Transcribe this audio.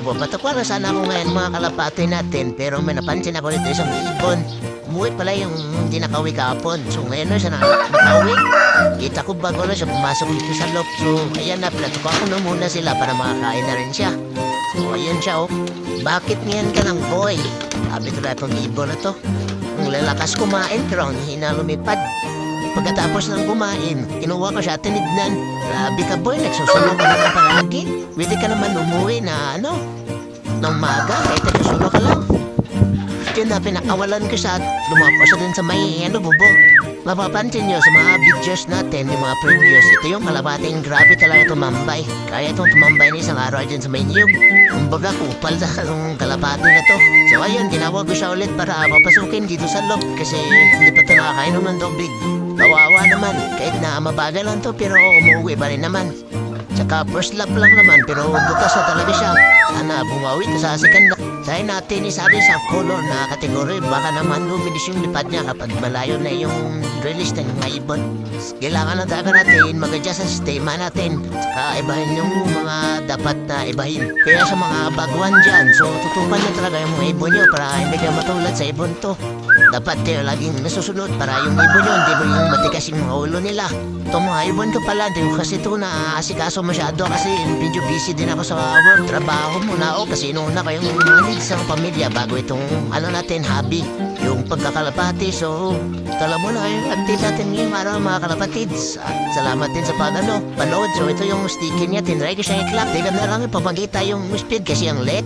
tubo. Patakwara sana ako ngayon mga kalapati natin. Pero may napansin ako dito isang ibon. Umuwi pala yung hindi nakawi kahapon. So ngayon na siya nakauwi. Kita ko bago na siya pumasok dito sa loob. So ayan na, pinatuka ko na muna sila para makakain na rin siya. So ayan siya oh. Bakit ngayon ka ng boy? Sabi ko na itong ibon na to. Ang lalakas kumain pero ang hina lumipad. Pagkatapos ng kumain, kinuha ko siya, tinignan. Grabe ka boy, nagsusunog ka na palagi. Pwede ka naman umuwi na ng maga, kahit nagsusunog ka lang. Yun na, pinakawalan ko siya at lumapo siya din sa may bubong. Mapapansin nyo sa mga videos natin, yung mga previous, ito yung kalabating grabe talaga tumambay. Kaya itong tumambay ni isang araw dyan sa may niyog. Kumbaga kupal sa itong kalabati na to. So ayun, tinawag ko siya ulit para papasukin dito sa loob kasi hindi pa ito nakakainom ng tubig. Kawawa naman, kahit na mabagal lang to pero umuwi pa rin naman. Tsaka first lap lang naman pero butas na talaga siya. Sana bumawi ito sa second lap. Try natin isabi sa color na kategory. Baka naman luminis yung lipad niya kapag malayo na yung release ng mga ibon. Kailangan na talaga natin mag-adjust sa sistema natin. Tsaka ibahin yung mga dapat na ibahin. Kaya sa mga baguhan dyan, so tutupan nyo talaga yung mga ibon nyo para hindi kayo matulad sa ibon to. Dapat kayo laging nasusunod para yung ibon nyo hindi mo yung matikas yung mga ulo nila. Itong mga ibon ko pala, hindi ko kasi ito naasikaso masyado kasi medyo busy din ako sa work. Trabaho muna ako kasi inuuna ko yung mga needs ng pamilya bago itong natin hobby, yung pagkakalapati. So, tala mo na yung update natin ngayong araw mga kalapatids. At salamat din sa panood. So, ito yung sticker niya, tinry ko siyang i-clap. Teka na lang ipapagita yung speed kasi ang LED.